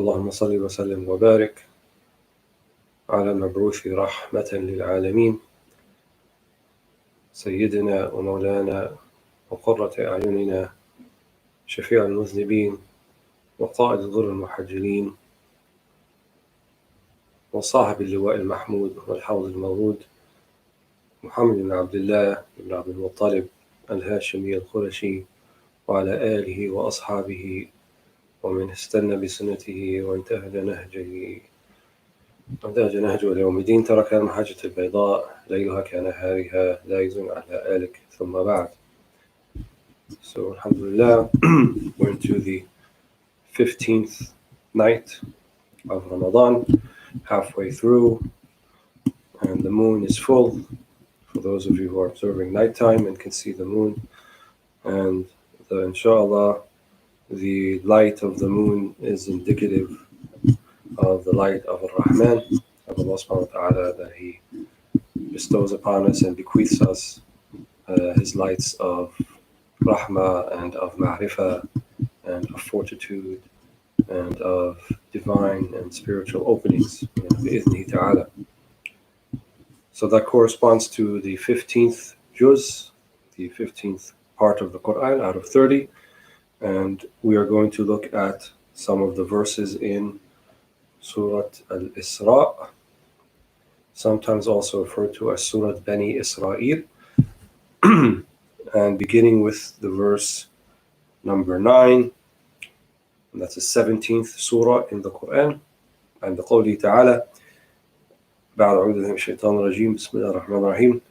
اللهم صل وسلم وبارك على المبعوث رحمة للعالمين سيدنا ومولانا وقرة أعيننا شفيع المذنبين وقائد الغر المحجلين وصاحب اللواء المحمود والحوض المورود محمد بن عبد الله بن عبد المطلب الهاشمي القرشي وعلى آله وأصحابه ومن استنى بسنته وانتهج نهجه إلى يوم الدين. ترك المحجة البيضاء ليلها كنهارها لا يزن على آلك ثم بعد. So alhamdulillah, we're into the 15th night of Ramadan, halfway through, and the moon is full for those of you who are observing nighttime and can see the moon. And inshallah, the light of the moon is indicative of the light of Ar-Rahman, of Allah subhanahu wa ta'ala, that He bestows upon us and bequeaths us His lights of Rahmah and of Ma'rifah and of fortitude and of divine and spiritual openings, bi'idhnihi ta'ala. So that corresponds to the 15th juz, the 15th part of the Quran out of 30, and we are going to look at some of the verses in Surah Al-Isra, sometimes also referred to as Surah Bani Israel, and beginning with the verse number 9, and that's the 17th surah in the Quran, and the قوله تعالى بعد أعوذ بالله من الشيطان الرجيم بسم الله الرحمن الرحيم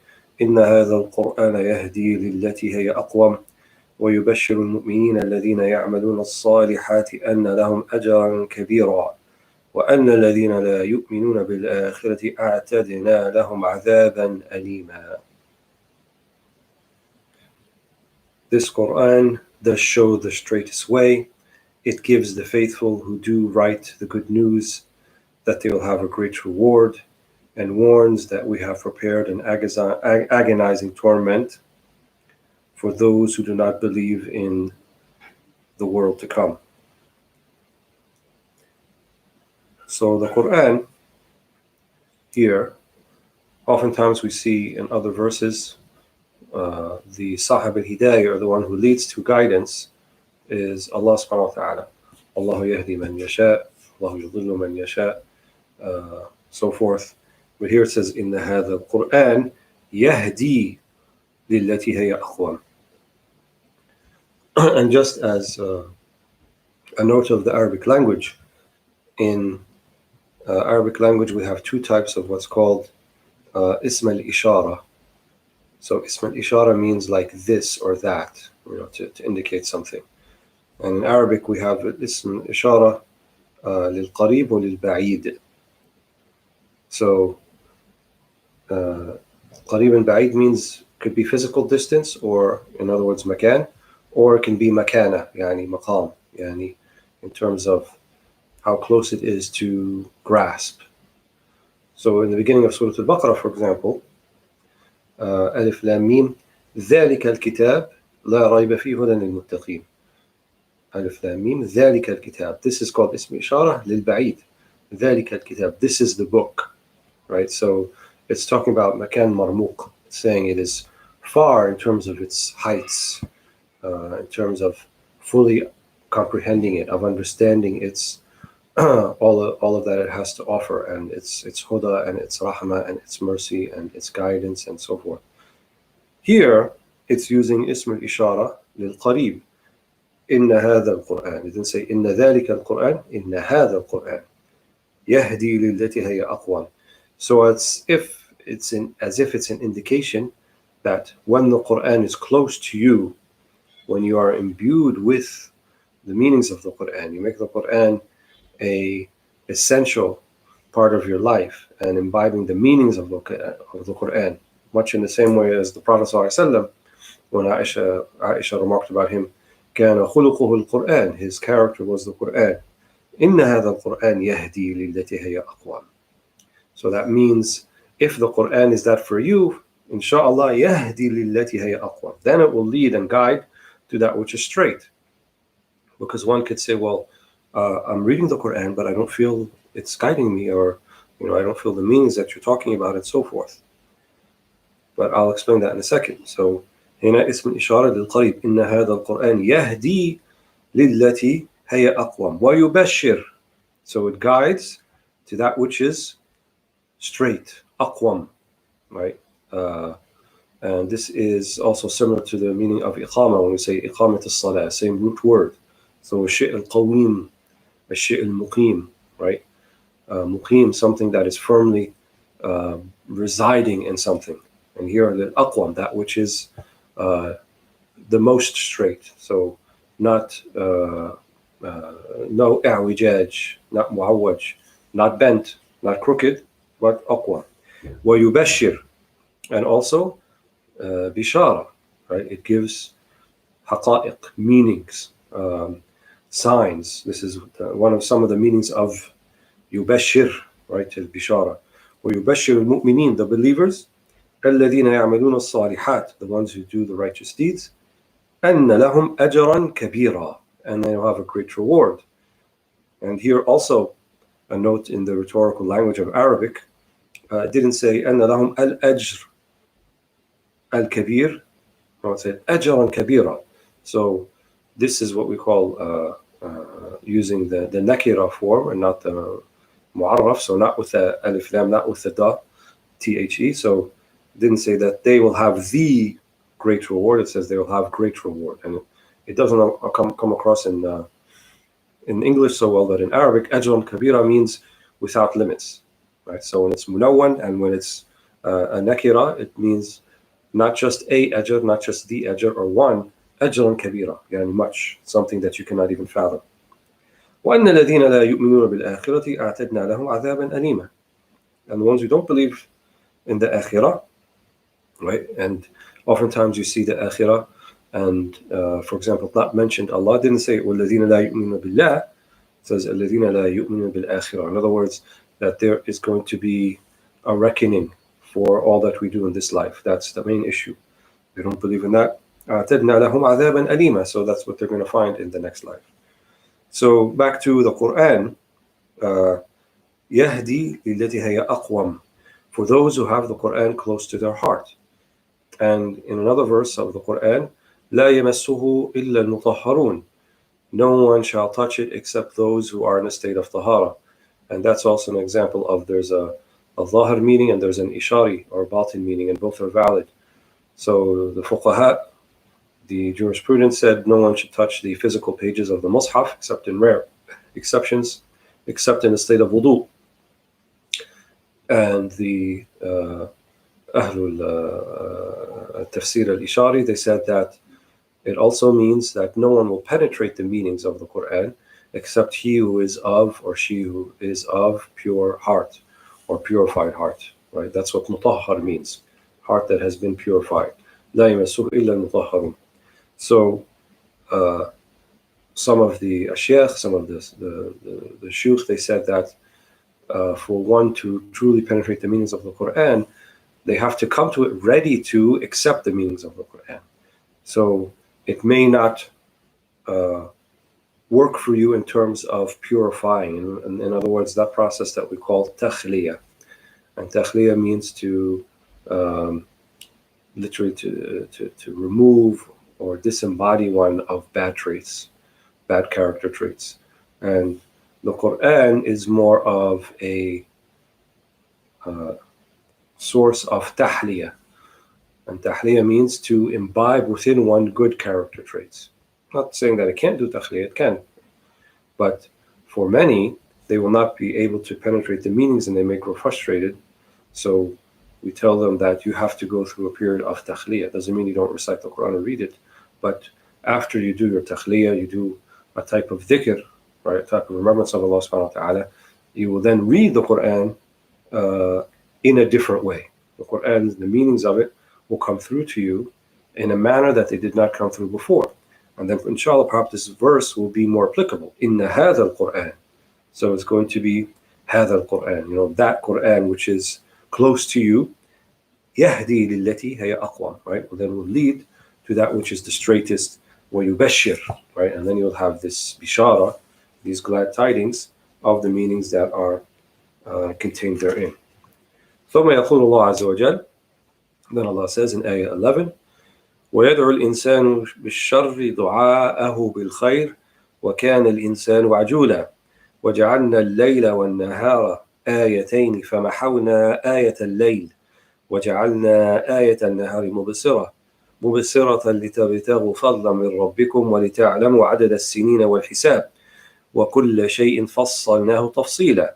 إن هذا القرآن يهدي للتي هي أقوم ويبشر المؤمنين الذين يعملون الصالحات أن لهم أجرا كبيرا وأن الذين لا يؤمنون بالآخرة أعتدنا لهم عذابا أليما. This Quran does show the straightest way. It gives the faithful who do right the good news that they will have a great reward, and warns that we have prepared an agonizing torment for those who do not believe in the world to come. So the Quran here, oftentimes we see in other verses, the Sahib al-Hidayah, or the one who leads to guidance, is Allah subhanahu wa ta'ala. Allahu yahdi man yasha, Allahu yudillu man yasha, so forth. But here it says, إِنَّ هَذَا الْقُرْآنِ يَهْدِي لِلَّتِي هِيَ أَقْوَمُ. And just as a note of the Arabic language, in Arabic language we have two types of what's called ism al-ishara. So ism al-ishara means like this or that, to indicate something. And in Arabic we have ism al-ishara lil-qarib wa lil-ba'id. So qarib and ba'id means, could be physical distance, or in other words makan, or it can be makana, yani maqam, yani in terms of how close it is to grasp. So in the beginning of Surah Al-Baqarah, for example, Alif Lam Mim, ذَلِكَ الْكِتَابِ لَا رَيْبَ فِيهِ هُدًى لِلْمُتَّقِينَ. Alif Lam Mim, ذَلِكَ الْكِتَابِ. This is called Ism Ishara lil-Ba'id. ذَلِكَ الْكِتَابِ. This is the book, right? So it's talking about Makan Marmuq, saying it is far in terms of its heights, in terms of fully comprehending it, of understanding its all of that it has to offer, and its huda and its rahmah and its mercy and its guidance and so forth. Here it's using ism al-ishara lil-qarib. Inna hadha al-Qur'an. It didn't inna inna dhalika al-Qur'an, inna hadha al-Qur'an yahdi lillati hiya aqwam. So as if it's an indication that when the Qur'an is close to you, when you are imbued with the meanings of the Qur'an, you make the Qur'an a essential part of your life, and imbibing the meanings of the Quran, much in the same way as the Prophet ﷺ, when Aisha remarked about him, كان خلقه القرآن, his character was the Quran. إن هذا القرآن يهدي للتي هي أقوم. So that means if the Quran is that for you, inshallah, يهدي للتي هي أقوم, then it will lead and guide to that which is straight. Because one could say, well, I'm reading the Quran, but I don't feel it's guiding me, or I don't feel the meanings that you're talking about, and so forth. But I'll explain that in a second. So هنا اسم الإشارة للقريب إن هذا القرآن يهدي للتي هي أقوم ويبشر. So it guides to that which is straight, أقوم, right? And this is also similar to the meaning of إقامة when we say إقامة الصلاة, same root word. So الشيء القويم, الشيء المقيم, right? Muqim, something that is firmly residing in something. And here the aqwam, that which is the most straight. So not no a'wijaj, not mu'awwaj, not bent, not crooked, but aqwam. Wa yubashir, and also bishara, right? It gives haqa'iq, meanings, signs. This is one of some of the meanings of يبشر, right, البشارة. ويبشر المؤمنين, the believers, الذين يعملون الصالحات, the ones who do the righteous deeds, أن لهم أجرا كبيرا, and they'll have a great reward. And here also a note in the rhetorical language of Arabic, it didn't say أن لهم الأجر الكبير, no, it said أجرا كبيرا. So this is what we call using the nakira form and not the mu'arraf, so not with the alif lam, not with the da, the. So it didn't say that they will have the great reward. It says they will have great reward, and it doesn't come across in English so well, but in Arabic, ajran kabira means without limits, right? So when it's munawwan and when it's a nakira, it means not just a ajr, not just the ajr or one, ajran kabira, yani much, something that you cannot even fathom. وَأَنَّ الَّذِينَ لَا يُؤْمِنُونَ بِالْآخِرَةِ أَعْتَدْنَا لَهُمْ عَذَابًا أَلِيمًا. And the ones who don't believe in the akhirah, right? And oftentimes you see the akhirah, and for example, not mentioned. Allah didn't say وَالَّذِينَ لَا يُؤْمِنُونَ بِاللَّهِ. It says الَّذِينَ لَا يُؤْمِنُونَ بِالْآخِرَةِ. In other words, that there is going to be a reckoning for all that we do in this life. That's the main issue. They don't believe in that. أَعْتَدْنَا لَهُمْ عَذَابًا أَلِيمًا. So that's what they're going to find in the next life. So back to the Quran, يهدي للتي هي أقوم, for those who have the Quran close to their heart. And in another verse of the Quran, لا يمسه إلا المطهرون, no one shall touch it except those who are in a state of tahara. And that's also an example of there's a zahir meaning and there's an ishari or batin meaning, and both are valid. So the fuqaha, the jurisprudence, said no one should touch the physical pages of the Mus'haf except in rare exceptions, except in a state of wudu. And the Ahlul Tafseer al-Ishari, they said that it also means that no one will penetrate the meanings of the Quran except he who is of, or she who is of, pure heart or purified heart, right? That's what mutahhar means, heart that has been purified. لا يمسه إلا المطهرون. So some of the ashayakh, some of the shuyukh, they said that for one to truly penetrate the meanings of the Quran, they have to come to it ready to accept the meanings of the Quran. So it may not work for you in terms of purifying. In other words, that process that we call takhliya. And takhliya means to literally to remove or disembody one of bad traits, bad character traits. And the Quran is more of a source of tahliya. And tahliya means to imbibe within one good character traits. Not saying that it can't do tahliya, it can. But for many, they will not be able to penetrate the meanings and they may grow frustrated. So we tell them that you have to go through a period of tahliya. Doesn't mean you don't recite the Quran or read it, but after you do your tahliya, you do a type of dhikr, right, a type of remembrance of Allah subhanahu wa ta'ala, you will then read the Quran in a different way. The Quran, the meanings of it will come through to you in a manner that they did not come through before. And then inshallah, perhaps this verse will be more applicable. Inna hadha al-Quran. So it's going to be hadha al-Quran, that Quran which is close to you, يهدي للتي هي أقوم, right? Well, then will lead to that which is the straightest, ويبشر, right? And then you'll have this bishara, these glad tidings of the meanings that are contained therein. ثم يقول الله عز وجل, then Allah says in ayah 11, ويدعو الإنسان بالشر دعاءه بالخير وكان الإنسان عجولا وجعلنا الليل والنهار آيتين فمحونا آية الليل وجعلنا آية النهار مبصرة لتبتغوا فضلا من ربكم ولتعلموا عدد السنين والحساب وكل شيء فصلناه تفصيلا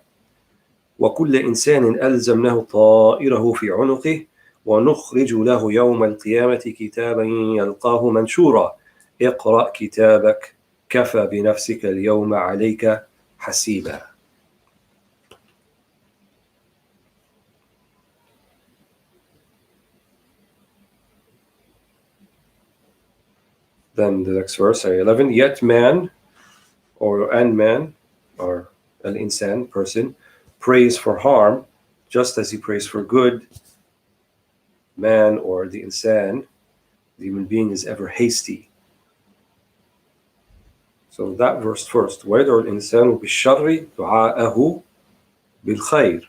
وكل إنسان ألزمناه طائره في عنقه ونخرج له يوم القيامة كتابا يلقاه منشورا اقرأ كتابك كفى بنفسك اليوم عليك حسيبا. Then the next verse, ayah 11, yet man or al-insan, person, prays for harm just as he prays for good. Man or the insan, the human being, is ever hasty. So that verse first, وَيَدْعُ الْإِنسَانُ بِالشَّرِّ دُعَاءَهُ بِالْخَيْرِ.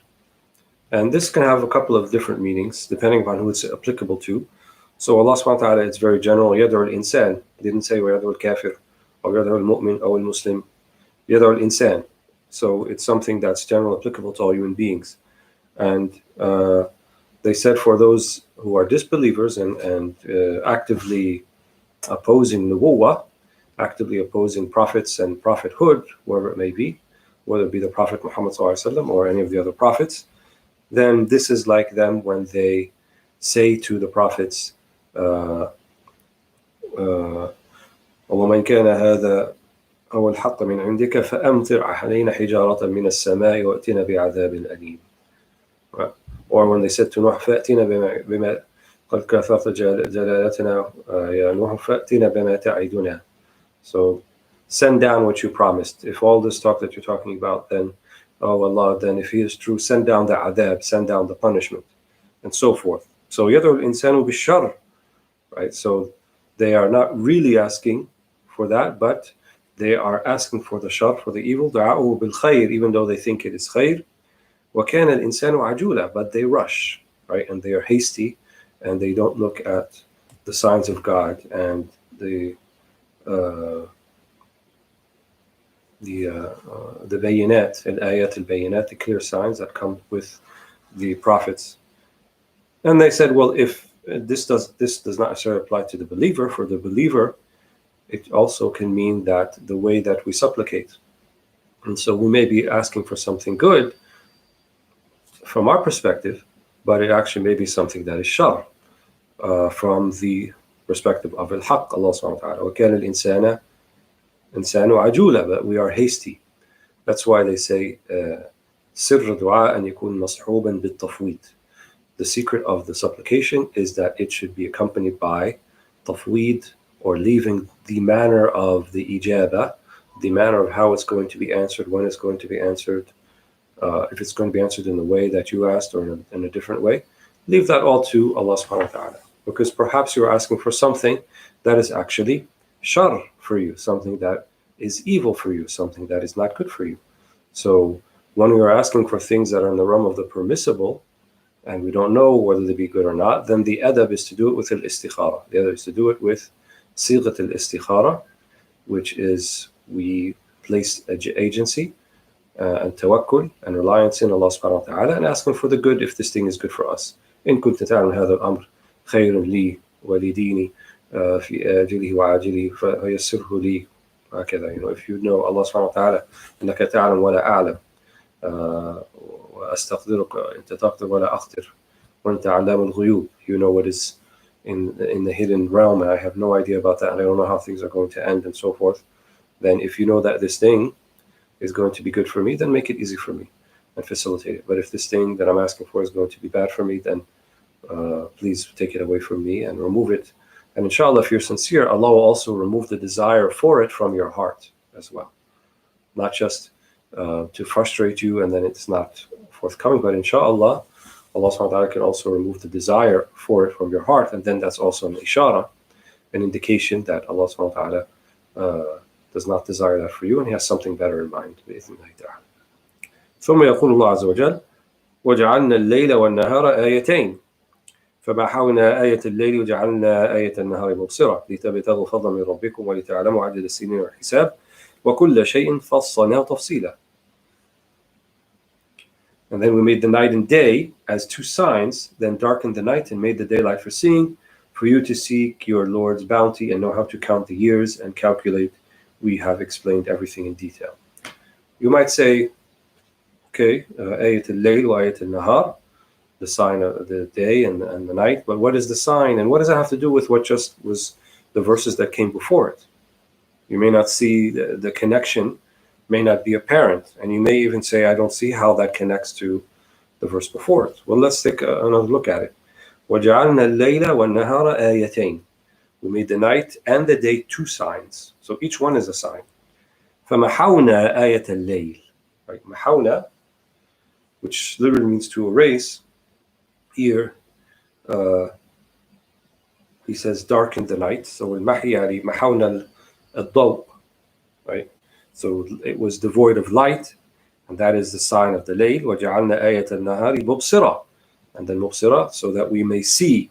And this can have a couple of different meanings depending upon who it's applicable to. So Allah subhanahu wa ta'ala, it's very general. يَدْعُ الْإِنسان. He didn't say وَيَدْعُ الْكَافِرُ or يَدْعُ الْمُؤْمِنُ or الْمُسْلِمُ. يَدْعُ الْإِنسان. So it's something that's general, applicable to all human beings. And they said for those who are disbelievers and actively opposing nubuwwah, actively opposing prophets and prophethood, whoever it may be, whether it be the Prophet Muhammad ﷺ or any of the other prophets, then this is like them when they say to the prophets, وَمَنْ كَانَ هَذَا أَوْ الْحَقَّ مِنْ عِنْدِكَ فَأَمْطِرْ عَلَيْنَا حِجَارَةً مِنَ السَّمَاءِ وَأْتِنَا بِعَذَابٍ أَلِيمٍ. Or when they said to Nuh, فَأْتِنَا بِمَا قَدْ كَثَرْتَ جَلَالَتِنَا يَا نُوحُ فَأْتِنَا بِمَا تَعِدُنَا. So send down what you promised. If all this talk that you're talking about, then, oh Allah, then if He is true, send down the adab, send down the punishment, and so forth. So يَدْعُ الْإِنسَانُ بِالشَّرِّ, right? So they are not really asking for that, but they are asking for the shar, for the evil. دَعَاءُهُ بِالْخَيْرِ, even though they think it is khayr. وَكَانَ الْإِنسَانُ عَجُولًا, but they rush, right? And they are hasty, and they don't look at the signs of God and the bayinat, al-ayat al-bayinat, the clear signs that come with the prophets. And they said, well, if this does not necessarily apply to the believer, for the believer, it also can mean that the way that we supplicate. And so we may be asking for something good from our perspective, but it actually may be something that is shar from the perspective of al-haq, Allah subhanahu wa ta'ala. وَكَانَ الْإِنسَانَ عَجُولًا, but we are hasty. That's why they say سِرُّ دُعَاء أَنْ يَكُونَ مَصْحُوبًا بِالتَّفْوِيض. The secret of the supplication is that it should be accompanied by tafweed, or leaving the manner of the ijaba, the manner of how it's going to be answered, when it's going to be answered, if it's going to be answered in the way that you asked or in a different way. Leave that all to Allah subhanahu wa ta'ala, because perhaps you're asking for something that is actually shar for you, something that is evil for you, something that is not good for you. So when we are asking for things that are in the realm of the permissible, and we don't know whether they be good or not, then the adab is to do it with al-istikhara. The other is to do it with sighat al-istikhara, which is we place agency and tawakkul and reliance in Allah subhanahu wa ta'ala, and asking for the good if this thing is good for us. إن كنت تعلم هذا الأمر خير لي ولديني في آجله وعاجله فيسره لي هكذا. If you know Allah subhanahu wa ta'ala, إنك تعلم ولا أعلم وأستقدرك أنت تقدر ولا أقدر وأنت علام الغيوب. You know what is in the hidden realm, and I have no idea about that, and I don't know how things are going to end, and so forth. Then if you know that this thing is going to be good for me, then make it easy for me and facilitate it. But if this thing that I'm asking for is going to be bad for me, then please take it away from me and remove it. And inshallah, if you're sincere, Allah will also remove the desire for it from your heart as well. Not just to frustrate you and then it's not forthcoming, but inshallah, Allah subhanahu wa ta'ala can also remove the desire for it from your heart, and then that's also an ishara, an indication that Allah subhanahu wa ta'ala does not desire that for you, and He has something better in mind. بإذن الله تعالى. ثم يقول الله عز وجل: وجعلنا الليل والنهار آيتين فمحونا آية الليل وجعلنا آية النهار مبصرة لتبتغوا فضلا من ربكم ولتعلموا عدد السنين والحساب وكل شيء فصلناه تفصيلا. And then we made the night and day as two signs, then darkened the night and made the daylight for seeing, for you to seek your Lord's bounty and know how to count the years and calculate. We have explained everything in detail. You might say, okay, Ayat al-Layl wa Ayat al-Nahar, the sign of the day and the night, but what is the sign and what does it have to do with what just was the verses that came before it? You may not see the connection, may not be apparent, and you may even say, I don't see how that connects to the verse before it. Well, let's take another look at it. وَجَعَلْنَا اللَّيْلَ وَالنَّهَارَ آيَتَيْنِ. We made the night and the day two signs. So each one is a sign. فَمَحَوْنَا آيَةَ اللَّيْلِ. Right? محونا, which literally means to erase. Here, he says, darken the night. So المحي يعني محونا الضوء, right? So it was devoid of light, and that is the sign of the layl. وَجَعَلْنَا آيَةَ النَّهَارِ مُبْصِرَةً. And then مُبْصِرَةً, so that we may see.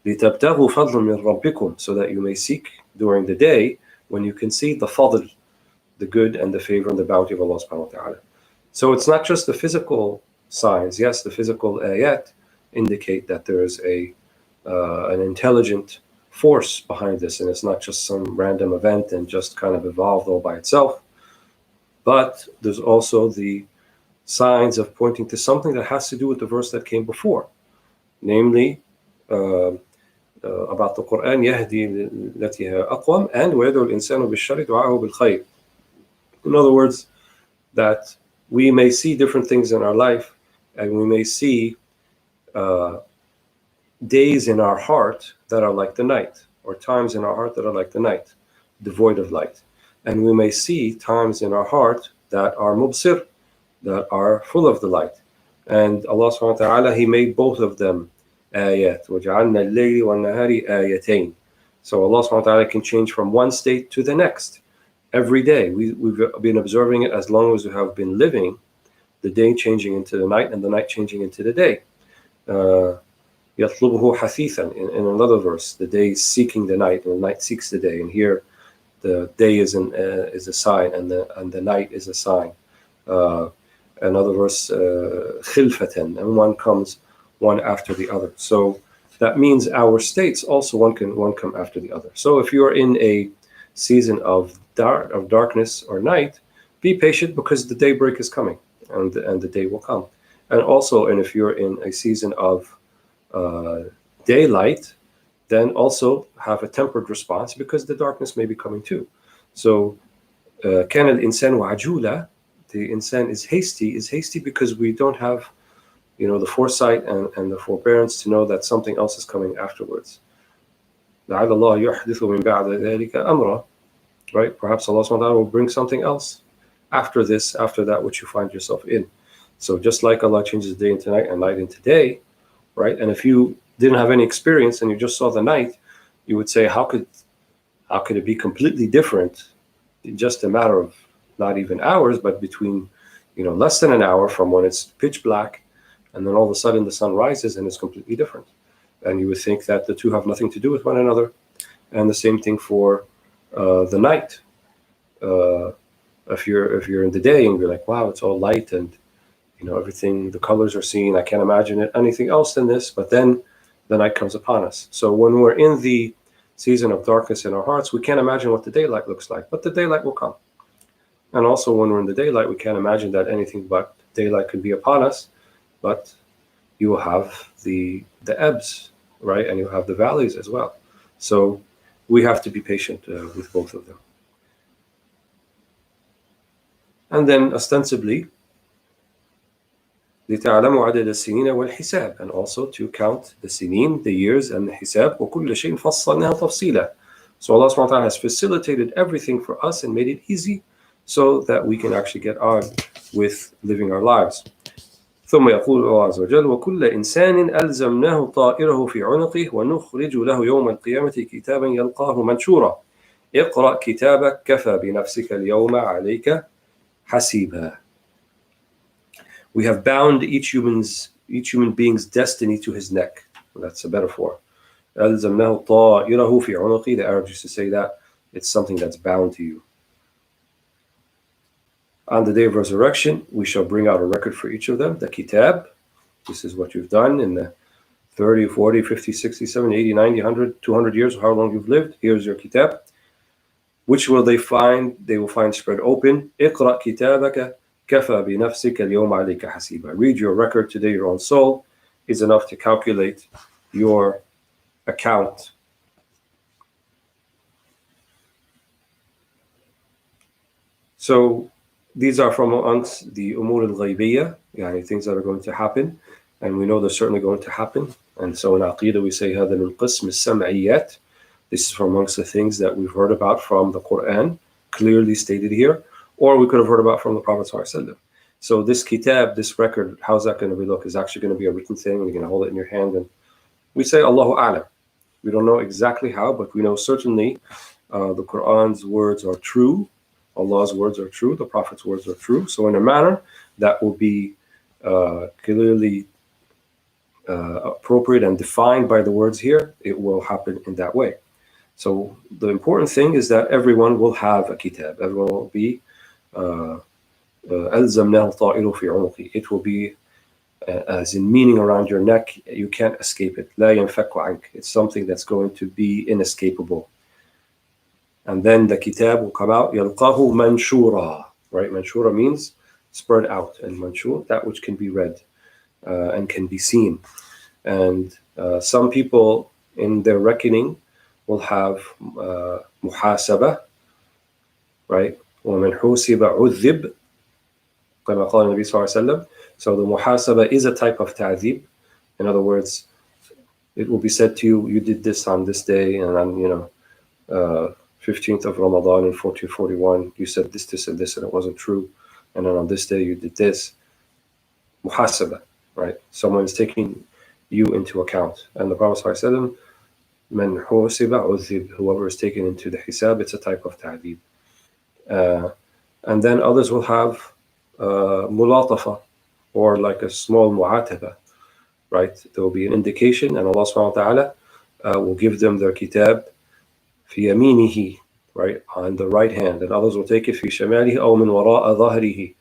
لِتَبْتَغُوا فَضْلًا مِنْ رَبِّكُمْ. So that you may seek during the day, when you can see the fadl, the good and the favor and the bounty of Allah subhanahu wa ta'ala. So it's not just the physical signs. Yes, the physical ayat indicate that there is an intelligent force behind this, and it's not just some random event and just kind of evolved all by itself. But there's also the signs of pointing to something that has to do with the verse that came before, namely about the Quran, يهدي التي هي أقوم, and ويدعو الإنسان بالشر دعاءه بالخير. In other words, that we may see different things in our life, and we may see days in our heart that are like the night, or times in our heart that are like the night, devoid of light. And we may see times in our heart that are mubsir, that are full of the light. And Allah subhanahu wa ta'ala, He made both of them ayat. وَجَعَلْنَا اللَّيْلِ وَالنَّهَارِ آيَتَيْنِ. So Allah subhanahu wa ta'ala can change from one state to the next every day. We've been observing it as long as we have been living, the day changing into the night and the night changing into the day. يَطْلُبُهُ حَثِيثًا. In another verse, the day is seeking the night, and the night seeks the day. And here, the day is a sign, and the night is a sign. Another verse, خِلْفَةً, and one comes one after the other. So that means our states also one come after the other. So if you're in a season of darkness or night, be patient, because the daybreak is coming, and the day will come. And also, and if you're in a season of daylight, then also have a tempered response, because the darkness may be coming too. So كان الإنسان وعجولا, the insan is hasty because we don't have the foresight and the forbearance to know that something else is coming afterwards. لعل الله يحدث من بعد ذلك أمرا. Right? Perhaps Allah subhanahu wa ta'ala will bring something else after that which you find yourself in. So just like Allah changes day into night and night into day, right? And if you didn't have any experience and you just saw the night, you would say, how could it be completely different in just a matter of not even hours, but between less than an hour from when it's pitch black, and then all of a sudden the sun rises and it's completely different. And you would think that the two have nothing to do with one another. And the same thing for the night. If you're in the day and you're like, wow, it's all light and everything, the colors are seen, I can't imagine it anything else than this, but then the night comes upon us. So when we're in the season of darkness in our hearts, we can't imagine what the daylight looks like, but the daylight will come. And also when we're in the daylight, we can't imagine that anything but daylight could be upon us, but you will have the ebbs, right? And you'll have the valleys as well. So we have to be patient with both of them. And then ostensibly, لِتَعْلَمُوا عَدَدَ السِّنِينَ وَالْحِسَابِ, and also to count the sinin, the years, and the hisab. وَكُلَّ شَيْءٍ فَصَّلْنَاهُ تَفْصِيلًا. So Allah subhanahu wa ta'ala has facilitated everything for us and made it easy so that we can actually get on with living our lives. ثم يقول الله عز وجل وكل إنسان ألزمناه طائره في عنقه ونخرج له يوم القيامة كتابا يلقاه منشورا اقرأ كتابك كفى بنفسك اليوم عليك حسيبا. We have bound each human being's destiny to his neck. That's a metaphor. ألزمناه طائره في عنقه. The Arabs used to say that it's something that's bound to you. On the day of resurrection, we shall bring out a record for each of them, the kitab. This is what you've done in the 30, 40, 50, 60, 70, 80, 90, 100, 200 years, or how long you've lived. Here's your kitab. Which will they find? They will find spread open. اقرأ كتابك كفى بنفسك اليوم عليك حسيبا. Read your record today. Your own soul is enough to calculate your account. So these are from amongst the umur al-ghaybiyya, yani things that are going to happen, and we know they're certainly going to happen. And so in Aqidah we say هذا من قسم السمعيات. This is from amongst the things that we've heard about from the Quran, clearly stated here, or we could have heard about from the Prophet ﷺ. So this kitab, this record, how's that going to be look? Is actually going to be a written thing, and you're going to hold it in your hand, and we say Allahu A'lam. We don't know exactly how, but we know certainly the Quran's words are true, Allah's words are true, the Prophet's words are true. So in a manner that will be clearly appropriate and defined by the words here, it will happen in that way. So the important thing is that everyone will have a kitab. Everyone will be ألزمناه طائره في عنقه. It will be as in meaning around your neck. You can't escape it. لا ينفك عنك. It's something that's going to be inescapable. And then the kitab will come out. يلقاه منشورا. Right? Manshura means spread out, and manshur, that which can be read and can be seen. And some people in their reckoning will have muhasabah, right? وَمَنْ حُوسِبَ عُذِّبْ كما قال النبي صلى الله عليه وسلم. So the muhasabah is a type of ta'zib. In other words, it will be said to you, you did this on this day, and on 15th of Ramadan in 1441, you said this, and this, and it wasn't true. And then on this day you did this. Muhasabah, right? Someone is taking you into account. And the Prophet صلى الله عليه وسلم, من حوسب عذب, whoever is taken into the hisab, it's a type of ta'dib. And then others will have mulatafa, or like a small mu'ataba, right? There will be an indication, and Allah subhanahu wa ta'ala will give them their kitab fi yaminihi, right, on the right hand, and others will take it fi shamalihi aw min wara'a dhahrihi,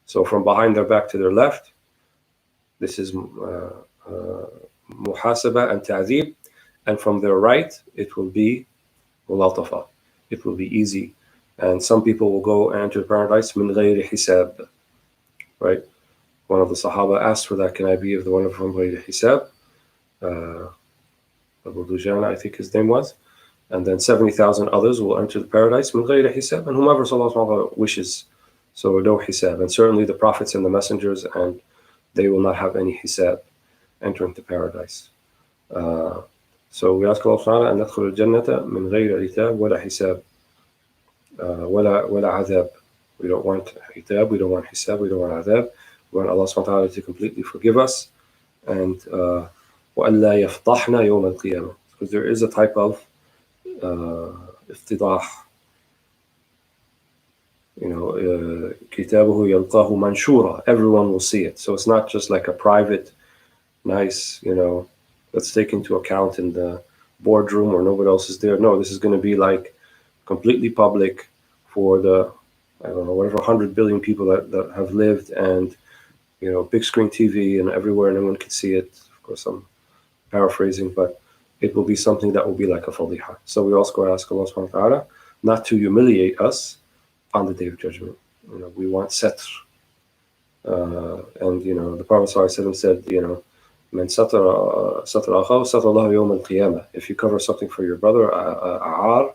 so from behind their back to their left. This is muhasaba and ta'dib. And from their right, it will be mulatafa. It will be easy. And some people will go and enter paradise min ghayri hisab. Right? One of the Sahaba asked for that, can I be of the one from ghayri hisab? Abu Dujana, I think his name was. And then 70,000 others will enter the paradise min ghayri hisab, and whomever Allah wishes. So no hisab. And certainly the prophets and the messengers, and they will not have any hisab entering the paradise. So we ask Allah subhanahu wa ta'ala أن ندخل الجنة من غير عتاب ولا حساب ولا عذاب. We don't want عتاب, we don't want hisab, we don't want عذاب. We want Allah subhanahu wa ta'ala to completely forgive us, and وألا يفضحنا يوم القيامة, because there is a type of افتضاح. كتابه يلقاه منشورا. Everyone will see it. So it's not just like a private, nice, let's take into account in the boardroom where nobody else is there. No, this is going to be like completely public for the, I don't know, whatever 100 billion people that have lived, and big screen TV and everywhere, and everyone can see it. Of course, I'm paraphrasing, but it will be something that will be like a fadiha. So we also ask Allah subhanahu wa ta'ala not to humiliate us on the day of judgment. We want satr. And the Prophet ﷺ said, من ستر أخاه ستر الله يوم القيامة. If you cover something for your brother, a'ar,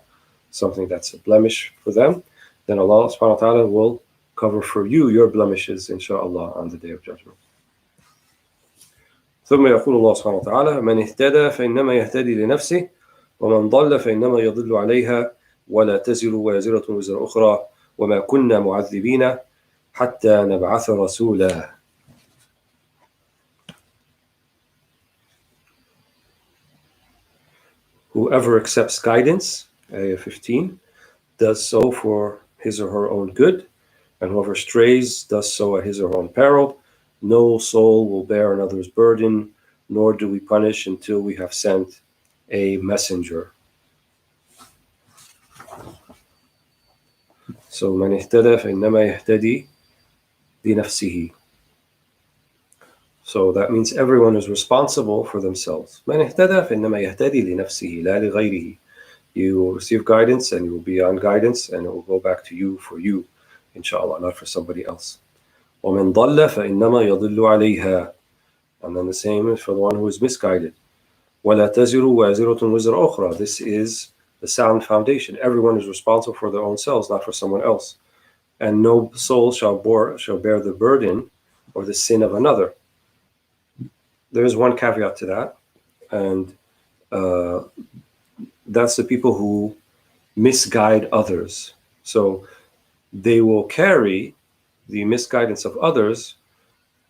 something that's a blemish for them, then Allah subhanahu wa ta'ala will cover for you your blemishes, inshaAllah, on the day of judgment. ثم يقول الله سبحانه وتعالى من اهتدى فإنما يهتدي لنفسه ومن ضل فإنما يضل عليها ولا تزر وازرة وزر أخرى وما كنا معذبين حتى نبعث رسولا. Whoever accepts guidance Ayah 15, does so for his or her own good, and whoever strays does so at his or her own peril. No soul will bear another's burden, nor do we punish until we have sent a messenger. So من اهتدى فإنما يهتدي لنفسه. So that means everyone is responsible for themselves. من اهتدى فإنما يهتدي لنفسه لا لغيره. You will receive guidance and you will be on guidance and it will go back to you for you, inshallah, not for somebody else. ومن ضل فإنما يضل عليها. And then the same is for the one who is misguided. ولا تزر وازرة وزر أخرى. This is the sound foundation. Everyone is responsible for their own selves, not for someone else. And no soul shall bear the burden or the sin of another. There is one caveat to that, and that's the people who misguide others. So they will carry the misguidance of others,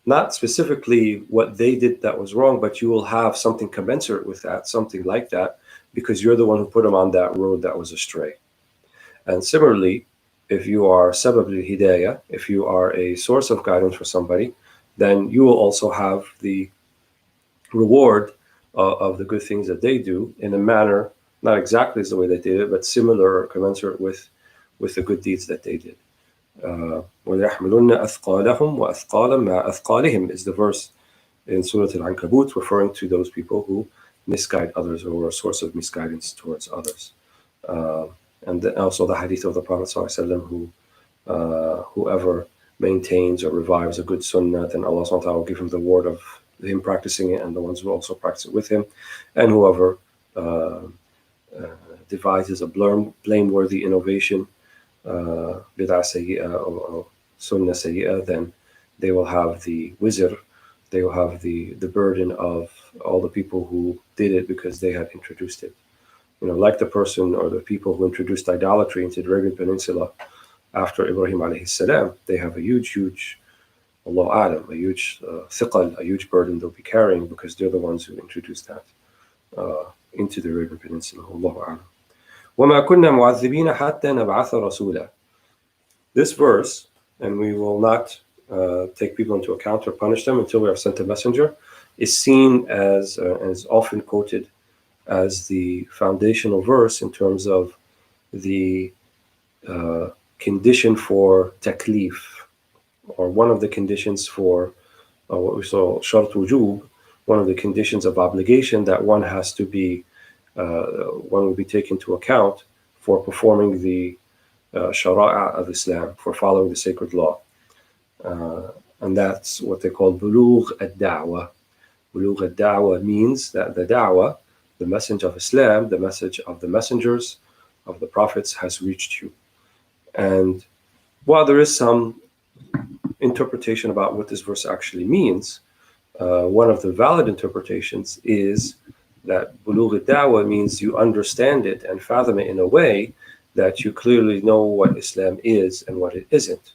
not specifically what they did that was wrong, but you will have something commensurate with that, something like that, because you're the one who put them on that road that was astray. And similarly, if you are sabab al-hidayah, if you are a source of guidance for somebody, then you will also have the reward of the good things that they do in a manner, not exactly as the way they did it, but similar or commensurate with the good deeds that they did. وَيَحْمِلُنَّ أَثْقَالَهُمْ وَأَثْقَالًا مَعَ أَثْقَالِهِمْ is the verse in Surah Al-Ankabut referring to those people who misguide others or are a source of misguidance towards others. And also the hadith of the Prophet ﷺ who whoever maintains or revives a good sunnah, then Allah SWT will give him the reward of him practicing it and the ones who also practice it with him. And whoever devises a blameworthy innovation, bid'ah sayyi'ah or sunnah sayyi'ah, then they will have the wizr, they will have the burden of all the people who did it because they had introduced it. Like the person or the people who introduced idolatry into the Arabian Peninsula after Ibrahim alayhi salam, they have a huge Allah Adam, a huge thiqal, a huge burden they'll be carrying because they're the ones who introduced that into the Arabian Peninsula. Allahu A'lam. وَمَا كُنَّا مُعَذِّبِينَ حَتَّى نَبْعَثَ رَسُولًا. This verse, and we will not take people into account or punish them until we have sent a messenger, is seen as often quoted as the foundational verse in terms of the condition for taklif, or one of the conditions for what we saw, shart wujub, one of the conditions of obligation that one has to be, one will be taken into account for performing the shara'a of Islam, for following the sacred law. And that's what they call bulugh ad-da'wah. Bulugh ad-da'wah means that the da'wah, the message of Islam, the message of the messengers, of the prophets has reached you. And while there is some interpretation about what this verse actually means, one of the valid interpretations is that bulugh ad-da'wah means you understand it and fathom it in a way that you clearly know what Islam is and what it isn't.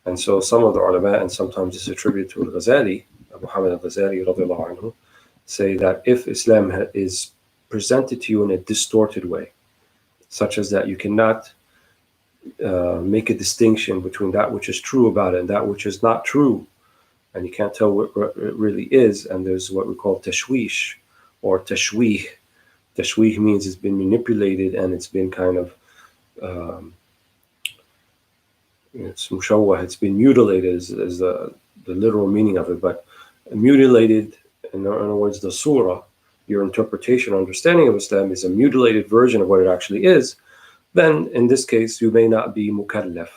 And so some of the ulama, and sometimes it's attributed to Al-Ghazali, Muhammad al-Ghazali radiallahu anhu, say that if Islam is presented to you in a distorted way, such as that you cannot make a distinction between that which is true about it and that which is not true, and you can't tell what it really is, and there's what we call tashwish or tashwih. Tashwih means it's been manipulated and it's been kind of it's mushawwah, it's been mutilated is the literal meaning of it, but mutilated, in other words, the surah, your interpretation or understanding of Islam is a mutilated version of what it actually is, then in this case you may not be mukallaf,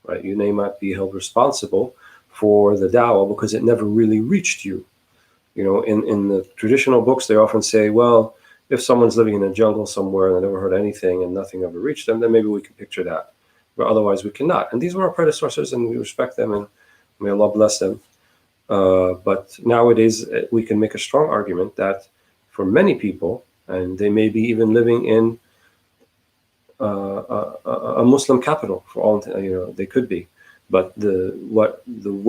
right? You may not be held responsible for the da'wah because it never really reached you. In the traditional books they often say, well, if someone's living in a jungle somewhere and they never heard anything and nothing ever reached them, then maybe we can picture that, but otherwise we cannot. And these were our predecessors and we respect them and may Allah bless them. But nowadays we can make a strong argument that for many people, and they may be even living in a Muslim capital, for all they could be, but the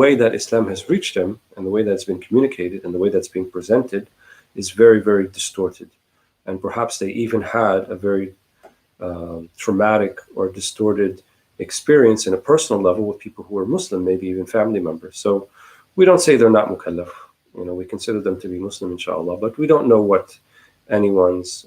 way that Islam has reached them and the way that's been communicated and the way that's being presented is very, very distorted, and perhaps they even had a very traumatic or distorted experience in a personal level with people who are Muslim, maybe even family members. So we don't say they're not mukallaf. We consider them to be Muslim, inshallah, but we don't know what anyone's,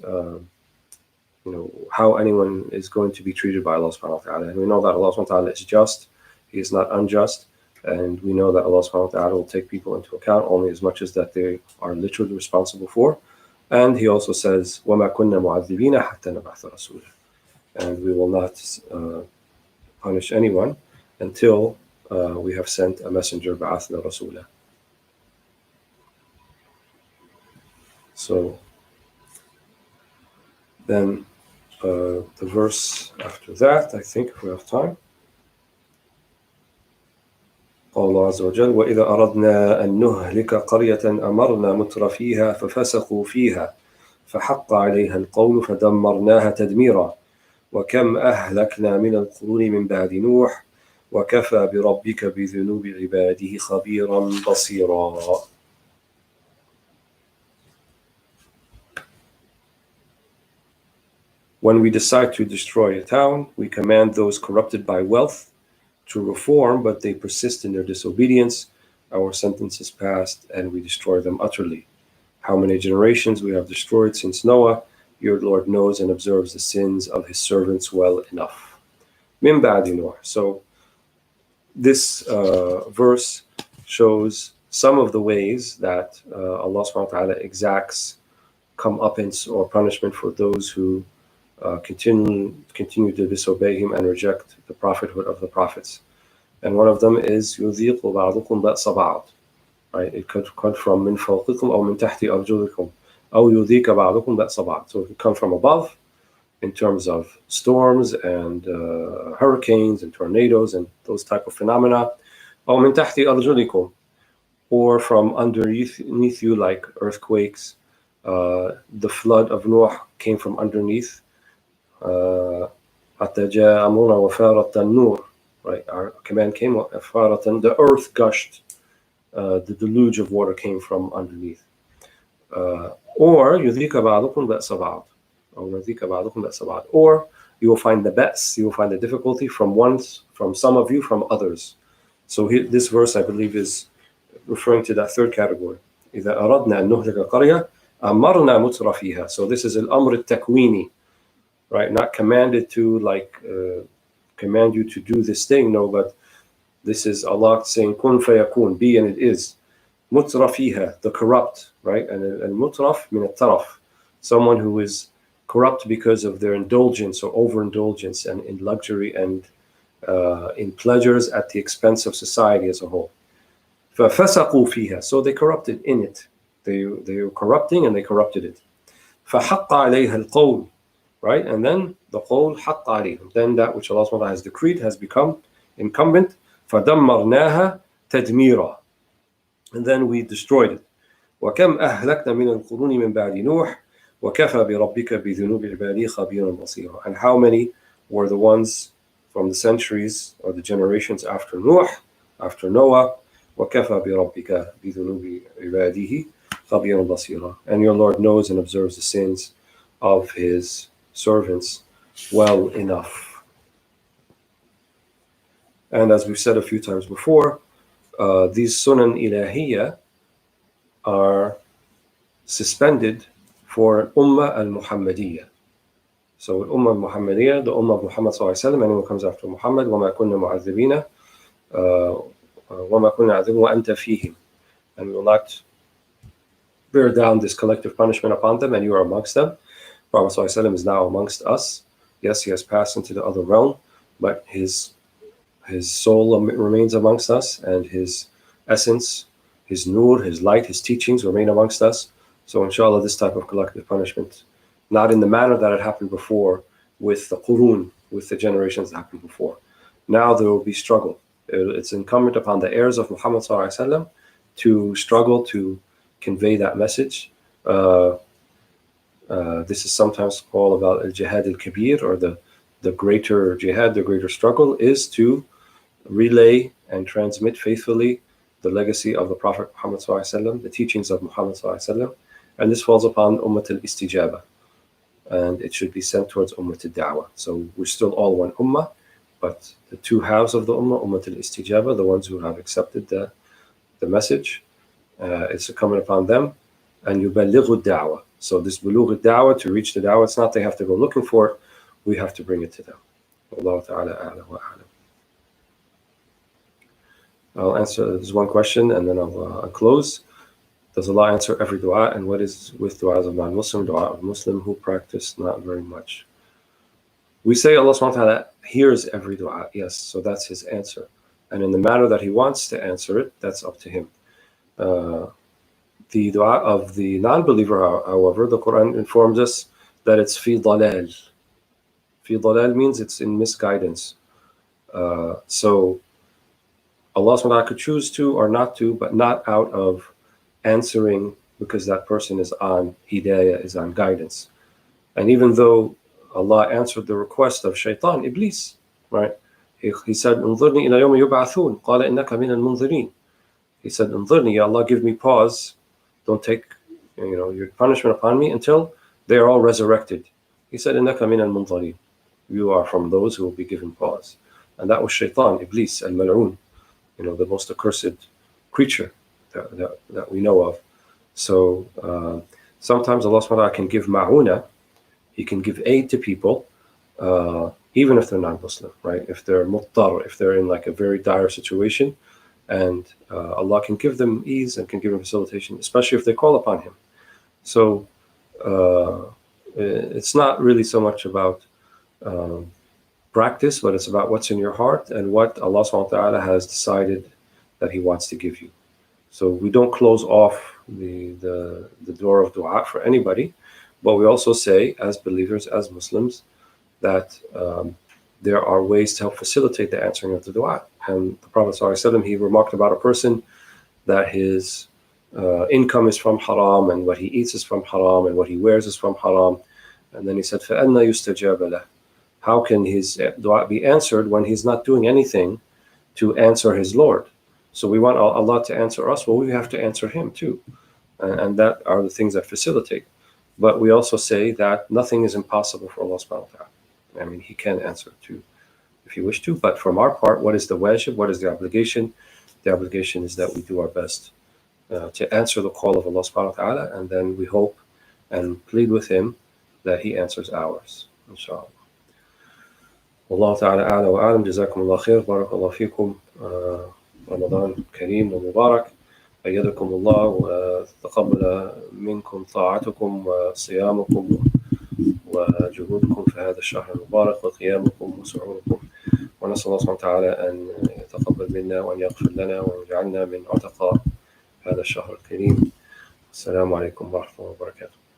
how anyone is going to be treated by Allah subhanahu wa ta'ala. And we know that Allah subhanahu wa ta'ala is just, He is not unjust. And we know that Allah subhanahu wa ta'ala will take people into account only as much as that they are literally responsible for. And He also says, وَمَا كُنَّا مُعَذِّبِينَ حَتَّى نَبْعَثَ رَسُولًا. And we will not punish anyone until we have sent a messenger, بَعَثْنَا رَسُولًا. So then the verse after that, I think if we have time. قال الله عز وجل وإذا أردنا أن نهلك قرية أمرنا متر فيها ففسقوا فيها فحق عليها القول فدمرناها تدميرا وكم أهلكنا من القرون من بعد نوح وكفى بربك بذنوب عباده خبيرا بصيرا. When we decide to destroy a town, we command those corrupted by wealth to reform, but they persist in their disobedience. Our sentence is passed, and we destroy them utterly. How many generations we have destroyed since Noah, your Lord knows and observes the sins of His servants well enough. Min ba'di Noah. So this verse shows some of the ways that Allah subhanahu wa ta'ala exacts comeuppance or punishment for those who continue to disobey Him and reject the prophethood of the prophets. And one of them is يُذِيقُ بَعْضُكُمْ بَأْسَ بَعْضٍ. Right? It could come from مِنْ فَوْقِكُمْ أو مِنْ تَحْتِ أَرْجُلِكُمْ أو يُذِيقَ بَعْضُكُمْ بَأْسَ بَعْضٍ. So it could come from above in terms of storms and hurricanes and tornadoes and those type of phenomena. أو مِنْ تَحْتِ أَرْجُلِكُمْ. Or from underneath you, like earthquakes. The flood of Noah came from underneath. حتى جاء أمرنا وفارت النور. Right, our command came. The earth gushed. The deluge of water came from underneath. Or يذيك بعضكم بأس بعض. Or you will find the best. You will find the difficulty from some of you, from others. So this verse, I believe, is referring to that third category. إذا أردنا أن نهلك قرية أمرنا متر فيها. So this is الأمر التكويني. Right, not commanded to command you to do this thing, no, but this is Allah saying kun fayakun, be and it is. Mutra fiha, the corrupt, right, and mutraf min al-taraf, someone who is corrupt because of their indulgence or overindulgence and in luxury and in pleasures at the expense of society as a whole. فَفَسَقُوا فِيهَا, so they corrupted in it. They were corrupting and they corrupted it. فَحَقَّ عَلَيْهَا الْقَوْلِ. Right, and then the qawl حق عليهم. Then that which Allah SWT has decreed has become incumbent. فَدَمَّرْنَاهَا تَدْمِيرًا. And then we destroyed it. وَكَمْ أَهْلَكْنَا مِنَ الْقُرُونِ مِنْ بَعْدِ نُوحٍ وَكَفَى بِرَبِّكَ بِذُنُوبِ عِبَادِهِ خَبِيرًا بَصِيرًا. And how many were the ones from the centuries or the generations after Noah? وَكَفَى بِرَبِّكَ بِذُنُوبِ عِبَادِهِ خَبِيرًا بَصِيرًا. And your Lord knows and observes the sins of His servants well enough. And as we've said a few times before, these sunan ilahiyya are suspended for Ummah al-Muhammadiyya. So Ummah al-Muhammadiyya, the Ummah of Muhammad sallallahu alaihi wasallam, anyone comes after Muhammad, وَمَا كُنَّا مُعَذِّبِينَ وَمَا كُنَّا عَذِبُ وَأَنْتَ فِيهِمْ. And we will not bear down this collective punishment upon them, and you are amongst them. Prophet ﷺ is now amongst us. Yes, he has passed into the other realm, but his soul remains amongst us, and his essence, his nur, his light, his teachings remain amongst us. So inshallah, this type of collective punishment, not in the manner that it happened before with the qurun, with the generations that happened before. Now there will be struggle. It's incumbent upon the heirs of Muhammad ﷺ to struggle to convey that message. This is sometimes called about al-jihad al-kabir, or the greater jihad, the greater struggle, is to relay and transmit faithfully the legacy of the Prophet Muhammad ﷺ, the teachings of Muhammad ﷺ, and this falls upon Ummat al-Istijaba. and it should be sent towards Ummah al-Da'wah. So we're still all one Ummah, but the two halves of the Ummah, Ummah al-Istijabah, the ones who have accepted the message, it's incumbent upon them, and yuballighu ad-da'wah. So this bulugh ad-da'wah, to reach the da'wah, it's not they have to go looking for it, we have to bring it to them. Allah ta'ala a'lam wa a'lam. I'll answer this one question and then I'll close. Does Allah answer every dua, and what is with du'as of non-Muslim, dua of Muslim who practice not very much? We say Allah subhanahu wa ta'ala hears every dua, yes, so that's his answer. And in the manner that he wants to answer it, that's up to him. The dua of the non-believer, however, the Quran informs us that it's fi dalal. Fi dalal means it's in misguidance. So Allah subhanahu wa ta'ala could choose to or not to, but not out of answering because that person is on hidayah, is on guidance. And even though Allah answered the request of shaitan, Iblis, right? He said, انظرني إلى يوم يبعثون قال إنك من المنظرين. He said, انظرني, Ya Allah, give me pause. Don't take your punishment upon me until they are all resurrected. He said, إنك من المنظرين. You are from those who will be given pause. And that was shaitan, Iblis, al-mal'un, the most accursed creature that we know of. So sometimes Allah subhanahu wa ta'ala can give ma'una, He can give aid to people, even if they're non-Muslim, right? If they're muttar, if they're in like a very dire situation, and Allah can give them ease and can give them facilitation, especially if they call upon Him. So it's not really so much about practice, but it's about what's in your heart and what Allah subhanahu wa ta'ala has decided that He wants to give you. So we don't close off the door of dua for anybody, but we also say, as believers, as Muslims, that there are ways to help facilitate the answering of the dua. And the Prophet ﷺ, he remarked about a person that his income is from haram, and what he eats is from haram, and what he wears is from haram. And then he said, فَأَنَّ يُسْتَجَابَ لَهُ. How can his dua be answered when he's not doing anything to answer his Lord? So we want Allah to answer us, well, we have to answer Him too. And that are the things that facilitate. But we also say that nothing is impossible for Allah subhanahu wa ta'ala. I mean, He can answer too, if He wished to. But from our part, what is the wajib? What is the obligation? The obligation is that we do our best to answer the call of Allah subhanahu wa ta'ala, and then we hope and plead with Him that He answers ours, inshallah. Wallahu ta'ala a'la wa a'lam. Jazakumullah khair. Barakallahu feekum. رمضان كريم ومبارك. أيدكم الله وتقبل منكم طاعتكم وصيامكم وجهودكم في هذا الشهر المبارك وقيامكم وسعوركم. ونسأل الله سبحانه وتعالى أن يتقبل منا وأن يغفر لنا ويجعلنا من عتقاء هذا الشهر الكريم. السلام عليكم ورحمة الله وبركاته.